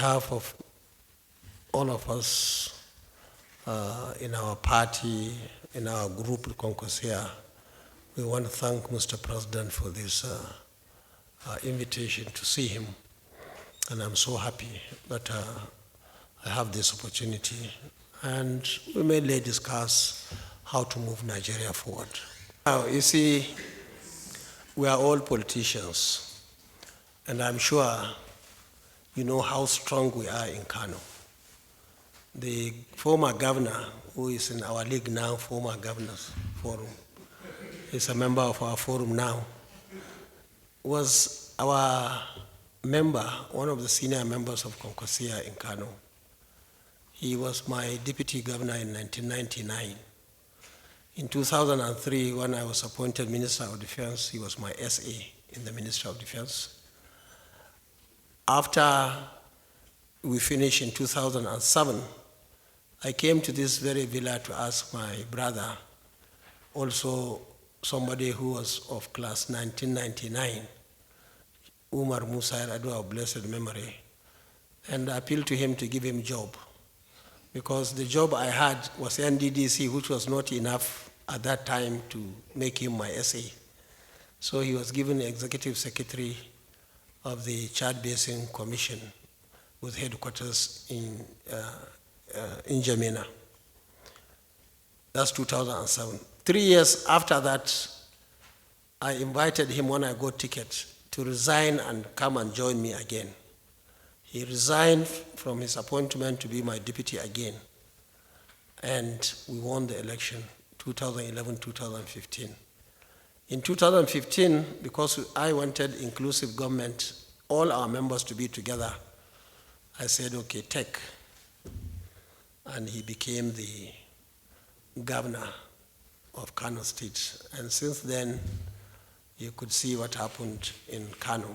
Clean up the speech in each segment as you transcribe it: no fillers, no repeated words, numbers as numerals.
behalf of all of us in our party, in our group, Kwankwaso, we want to thank Mr. President for this invitation to see him. And I'm so happy that I have this opportunity. And we may later discuss how to move Nigeria forward. Now, you see, we are all politicians. And I'm sure you know how strong we are in Kano. The former governor, who is in our league now, former governors forum, is a member of our forum now, was our member, one of the senior members of Kwankwaso in Kano. He was my deputy governor in 1999. In 2003, when I was appointed Minister of Defense, he was my SA in the Ministry of Defense. After we finished in 2007, I came to this very villa to ask my brother, also somebody who was of class 1999, Umar Musa Yar'Adua of blessed memory, and I appealed to him to give him a job, because the job I had was NDDC, which was not enough at that time to make him my SA. So he was given the executive secretary of the Chad Basin Commission with headquarters in N'Djamena. That's 2007. 3 years after that, I invited him when I got ticket to resign and come and join me again. He resigned from his appointment to be my deputy again. And we won the election, 2011-2015. In 2015, because I wanted inclusive government, all our members to be together, I said, okay, take. And he became the governor of Kano State. And since then, you could see what happened in Kano.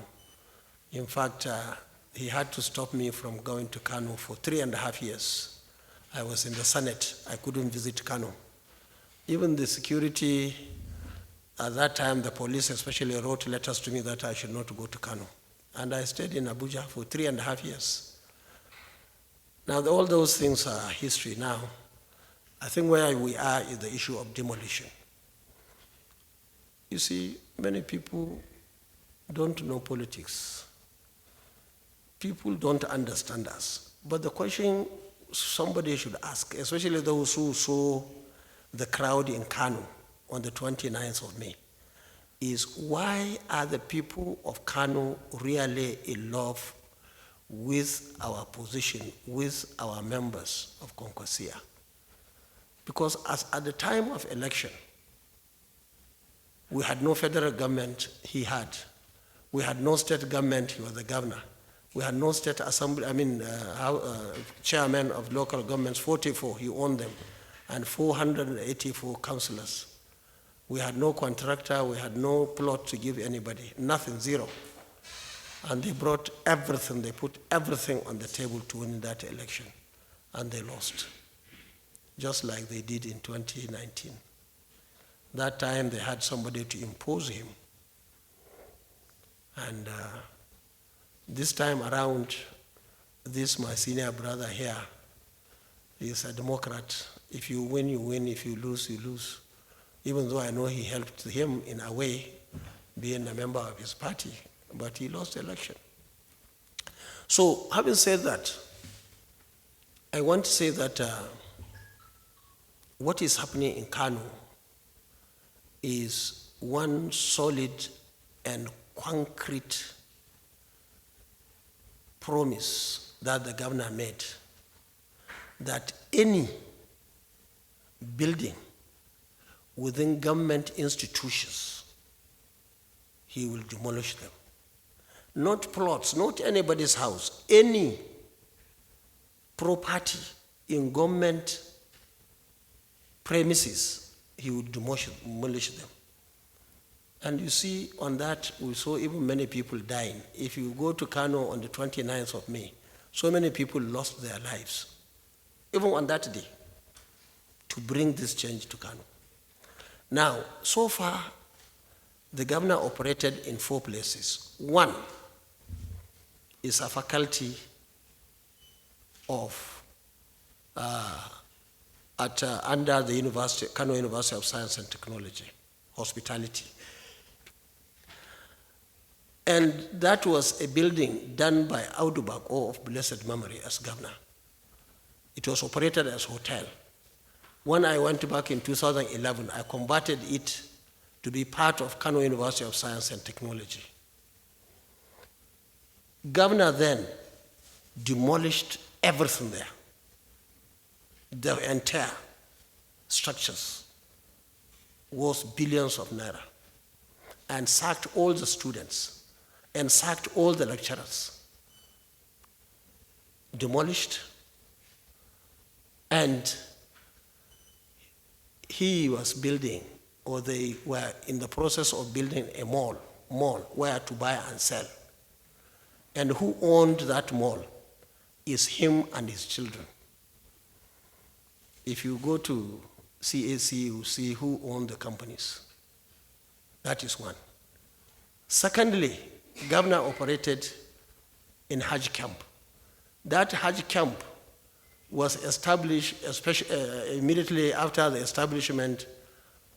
In fact, he had to stop me from going to Kano for 3.5 years. I was in the Senate. I couldn't visit Kano. Even the security, at that time, the police especially wrote letters to me that I should not go to Kano. And I stayed in Abuja for 3.5 years. Now, all those things are history now. I think where we are is the issue of demolition. You see, many people don't know politics. People don't understand us. But the question somebody should ask, especially those who saw the crowd in Kano on the 29th of May, is why are the people of Kano really in love with our position, with our members of Kwankwaso? Because at the time of election, we had no federal government, he had. We had no state government, he was the governor. We had no state assembly, chairman of local governments, 44, he owned them, and 484 councillors. We had no contractor, we had no plot to give anybody, nothing, zero. And they brought everything, they put everything on the table to win that election, and they lost, just like they did in 2019. That time they had somebody to impose him. And this time around, this my senior brother here, he's a Democrat. If you win, you win. If you lose, you lose. Even though I know he helped him in a way, being a member of his party, but he lost the election. So having said that, I want to say that what is happening in Kano is one solid and concrete promise that the governor made, that any building within government institutions, he will demolish them. Not plots, not anybody's house, any property in government premises, he would demolish them. And you see, on that, we saw even many people dying. If you go to Kano on the 29th of May, so many people lost their lives, even on that day, to bring this change to Kano. Now, so far, the governor operated in 4 places. One is a faculty of under the university, Kano University of Science and Technology, hospitality. And that was a building done by Audu Bako of blessed memory as governor. It was operated as a hotel. When I went back in 2011, I converted it to be part of Kano University of Science and Technology. Governor then demolished everything there, the entire structures, worth billions of naira, and sacked all the students, and sacked all the lecturers, demolished, and he was building, or they were in the process of building a mall where to buy and sell. And who owned that mall is him and his children. If you go to CAC, you see who owned the companies. That is one. Secondly, governor operated in Hajj camp. That Hajj camp was established immediately after the establishment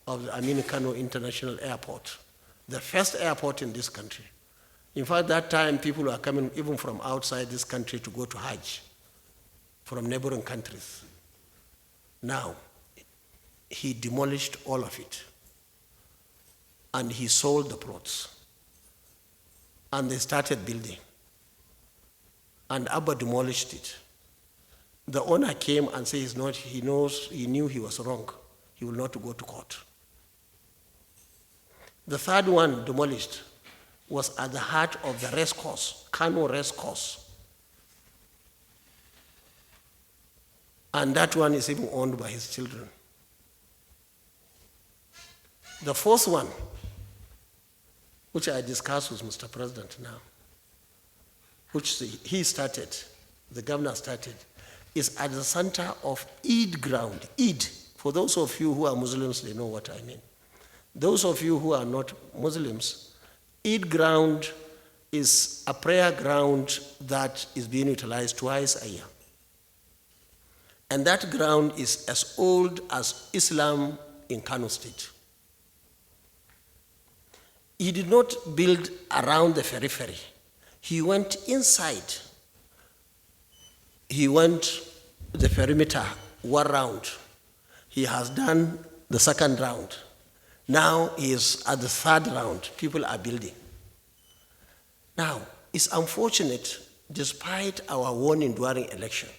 of the Amin Kano International Airport, the first airport in this country. In fact, that time people were coming even from outside this country to go to Hajj, from neighboring countries. Now, he demolished all of it, and he sold the plots, and they started building, and Abba demolished it. The owner came and said he knew he was wrong. He will not go to court. The third one demolished was at the heart of the race course, Kano race course. And that one is even owned by his children. The fourth one, which I discussed with Mr. President now, which he started, the governor started, is at the center of Eid ground. Eid, for those of you who are Muslims, they know what I mean. Those of you who are not Muslims, Eid ground is a prayer ground that is being utilized twice a year. And that ground is as old as Islam in Kano State. He did not build around the periphery. He went inside. He went the perimeter one round. He has done the second round. Now he is at the third round. People are building. Now, it's unfortunate, despite our warning during election,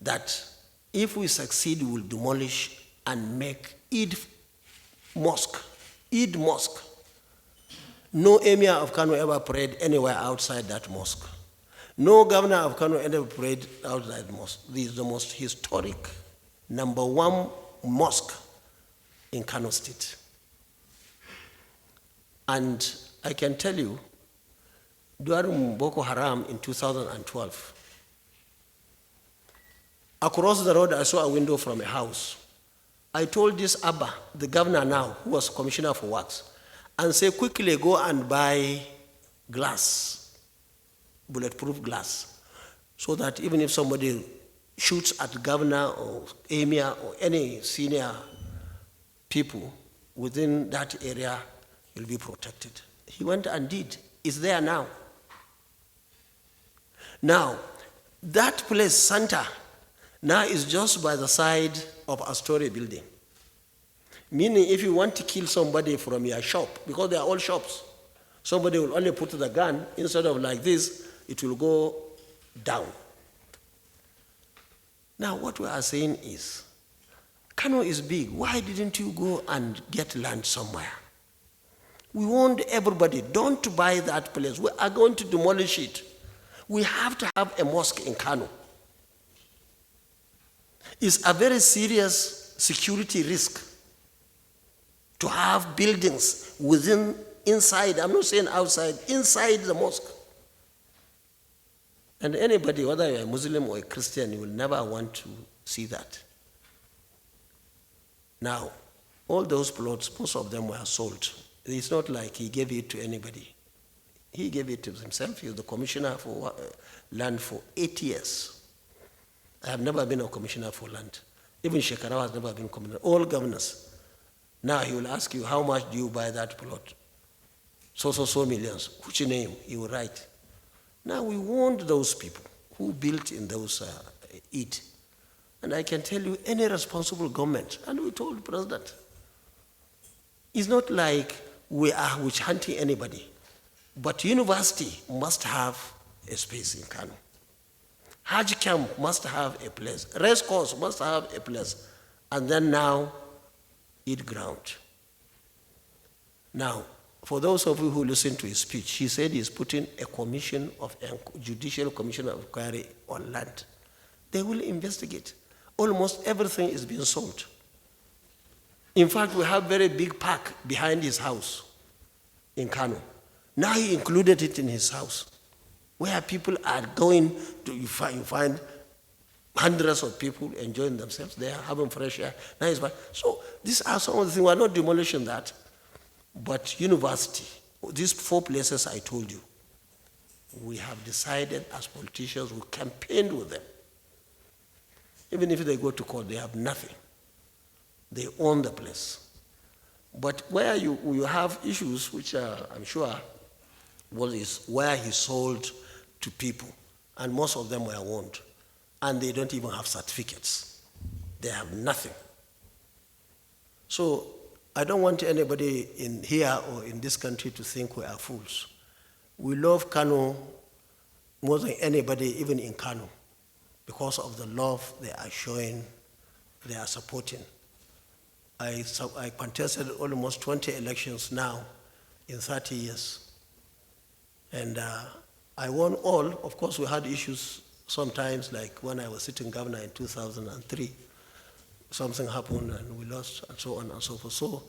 that if we succeed, we will demolish and make Eid Mosque. Eid Mosque. No emir of Kano ever prayed anywhere outside that mosque. No governor of Kano ever prayed outside the mosque. This is the most historic, #1 mosque in Kano State. And I can tell you, during Boko Haram in 2012, across the road I saw a window from a house. I told this Abba, the governor now, who was commissioner for works, and say, quickly go and buy glass, bulletproof glass, so that even if somebody shoots at governor or emir or any senior people within that area, will be protected. He went and did. It's there now. Now, that place, Santa, now is just by the side of a story building. Meaning, if you want to kill somebody from your shop, because they are all shops, somebody will only put the gun, instead of like this, it will go down. Now, what we are saying is, Kano is big. Why didn't you go and get land somewhere? We warned everybody, don't buy that place. We are going to demolish it. We have to have a mosque in Kano. It's a very serious security risk to have buildings inside, I'm not saying outside, inside the mosque. And anybody, whether you're a Muslim or a Christian, you will never want to see that. Now, all those plots, most of them were sold. It's not like he gave it to anybody. He gave it to himself. He was the commissioner for land for 8 years. I have never been a commissioner for land. Even Shekarau has never been commissioner. All governors. Now he will ask you, how much do you buy that plot? So millions. Which name? He will write. Now we want those people who built in those it. And I can tell you, any responsible government, and we told the president, it's not like we are witch hunting anybody, but university must have a space in Kano. Hajj camp must have a place. Race course must have a place. And then now, eat ground. Now, for those of you who listen to his speech, he said he's putting a judicial commission of inquiry on land. They will investigate. Almost everything is being sold. In fact, we have a very big park behind his house in Kano. Now he included it in his house, where people are going to, you find hundreds of people enjoying themselves. They are having fresh air. Nice. So these are some of the things. We are not demolishing that. But university, these 4 places I told you, we have decided as politicians, we campaigned with them. Even if they go to court, they have nothing. They own the place. But where you have issues, which I'm sure is where he sold to people, and most of them were owned, and they don't even have certificates. They have nothing. So I don't want anybody in here or in this country to think we are fools. We love Kano more than anybody, even in Kano, because of the love they are showing, they are supporting. I contested almost 20 elections now in 30 years. And I won all. Of course, we had issues sometimes, like when I was sitting governor in 2003. Something happened and we lost, and so on and so forth. So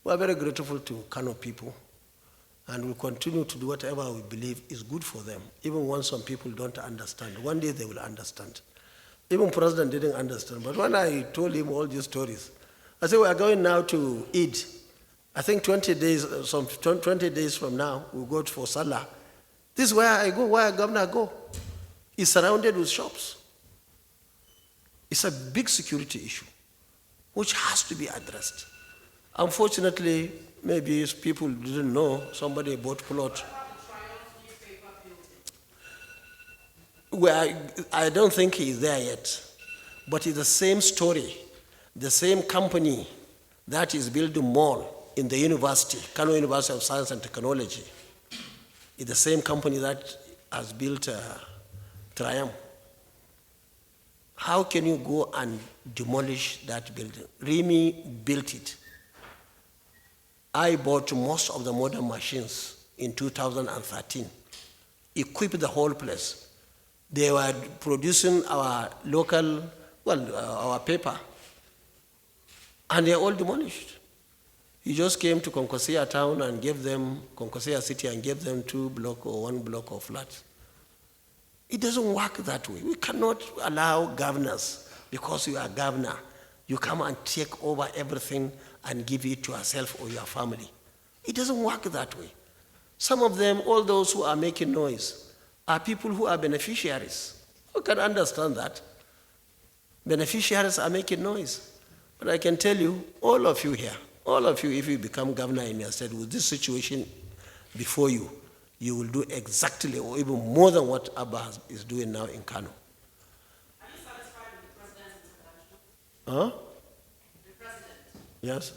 we are very grateful to Kano people, and we continue to do whatever we believe is good for them, even when some people don't understand. One day they will understand. Even President didn't understand, but when I told him all these stories, I said, we are going now to Eid. I think 20 days from now, we'll go for Salah. This is where I go, where governor go. He's surrounded with shops. It's a big security issue, which has to be addressed. Unfortunately, maybe people didn't know, somebody bought plot. Well, I don't think he's there yet, but it's the same story. The same company that is building mall in the university, Kano University of Science and Technology, is the same company that has built Triumph. How can you go and demolish that building? Remy built it. I bought most of the modern machines in 2013, equipped the whole place. They were producing our local, our paper, and they're all demolished. He just came to Konkosia town and gave them, Konkosia city, and gave them 2 blocks or 1 block of flats. It doesn't work that way. We cannot allow governors, because you are governor, you come and take over everything and give it to yourself or your family. It doesn't work that way. Some of them, all those who are making noise, are people who are beneficiaries. You can understand that. Beneficiaries are making noise. But I can tell you, all of you here, all of you, if you become governor in your state with this situation before you, you will do exactly or even more than what Abba is doing now in Kano. Are you satisfied with the president's intervention? Huh? The president? Yes.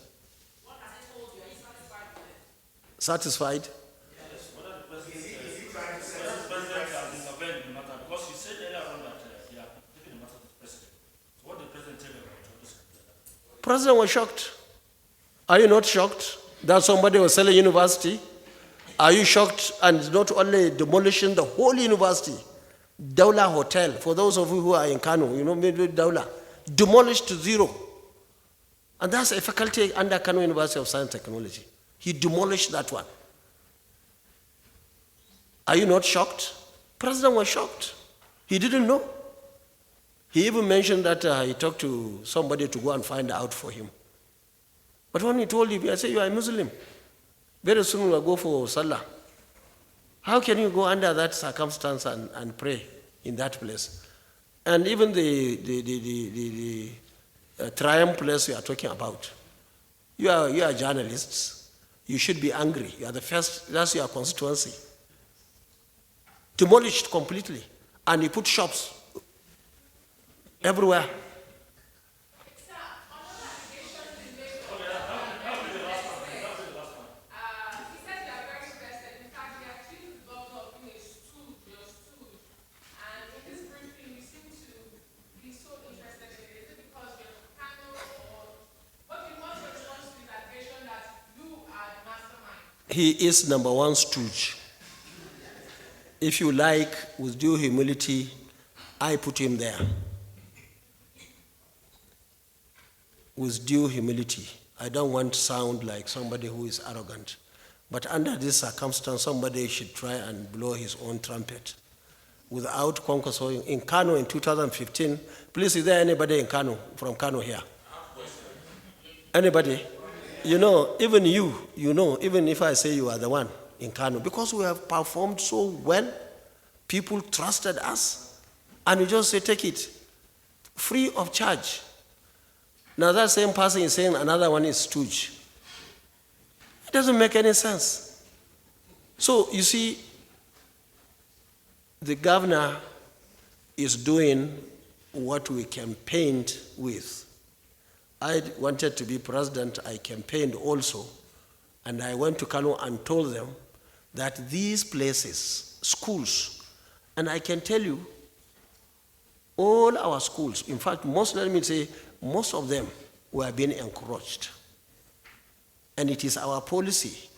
What has he told you? Are you satisfied with it? Satisfied? Yes. What are the president has intervened in the matter? Because you said earlier on that they are taking the matter to the president. So what did the president tell you about this? President was shocked. Are you not shocked that somebody was selling university? Are you shocked and not only demolishing the whole university? Daula Hotel, for those of you who are in Kano, you know, maybe Daula, demolished to zero. And that's a faculty under Kano University of Science and Technology. He demolished that one. Are you not shocked? President was shocked. He didn't know. He even mentioned that he talked to somebody to go and find out for him. But when he told him, I said, you are a Muslim. Very soon we will go for Salah. How can you go under that circumstance and pray in that place? And even the triumph place you are talking about, you are journalists. You should be angry. You are the first, that's your constituency. Demolished completely. And you put shops everywhere. He is number one stooge. If you like, with due humility, I put him there. With due humility. I don't want to sound like somebody who is arrogant. But under this circumstance, somebody should try and blow his own trumpet. Without kwankwaso in Kano in 2015, please, is there anybody in Kano, from Kano here? Anybody? You know, even you know, even if I say you are the one in Kano, because we have performed so well, people trusted us, and you just say, take it, free of charge. Now that same person is saying another one is stooge. It doesn't make any sense. So, you see, the governor is doing what we campaigned with. I wanted to be president, I campaigned also, and I went to Kano and told them that these places, schools, and I can tell you, all our schools, in fact, most of them were being encroached. And it is our policy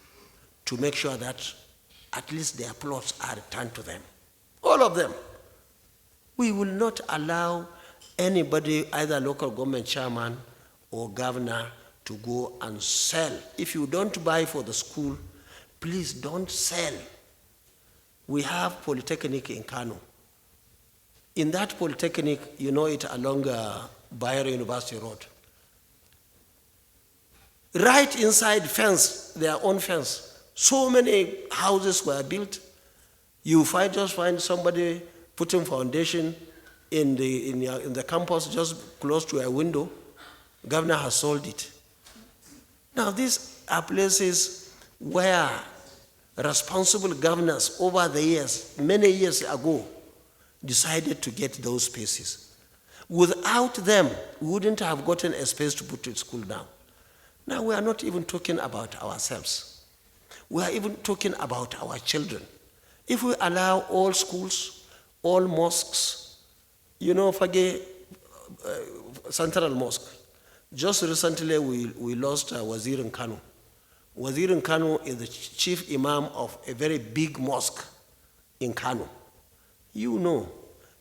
to make sure that at least their plots are returned to them. All of them. We will not allow anybody, either local government chairman or governor, to go and sell. If you don't buy for the school, please don't sell. We have polytechnic in Kano. In that polytechnic, you know it along Bayero University Road. Right inside fence, their own fence, so many houses were built. You just find somebody putting foundation in the campus just close to a window. Governor has sold it. Now these are places where responsible governors over the years, many years ago, decided to get those spaces. Without them, we wouldn't have gotten a space to put a school down. Now we are not even talking about ourselves. We are even talking about our children. If we allow all schools, all mosques, you know, Fage Central Mosque, just recently we lost Wazir in Kano. Wazir in Kano is the chief imam of a very big mosque in Kano. You know,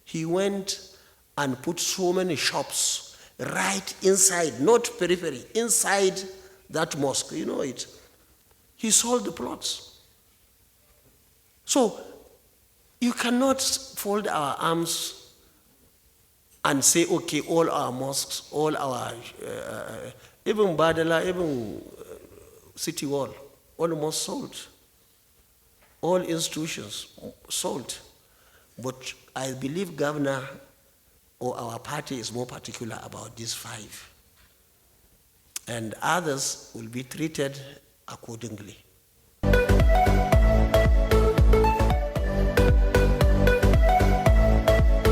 he went and put so many shops right inside, not periphery, inside that mosque, you know it. He sold the plots. So, you cannot fold our arms and say, okay, all our mosques, all our, even Badala, even City Wall, almost sold. All institutions sold. But I believe governor or our party is more particular about these 5. And others will be treated accordingly.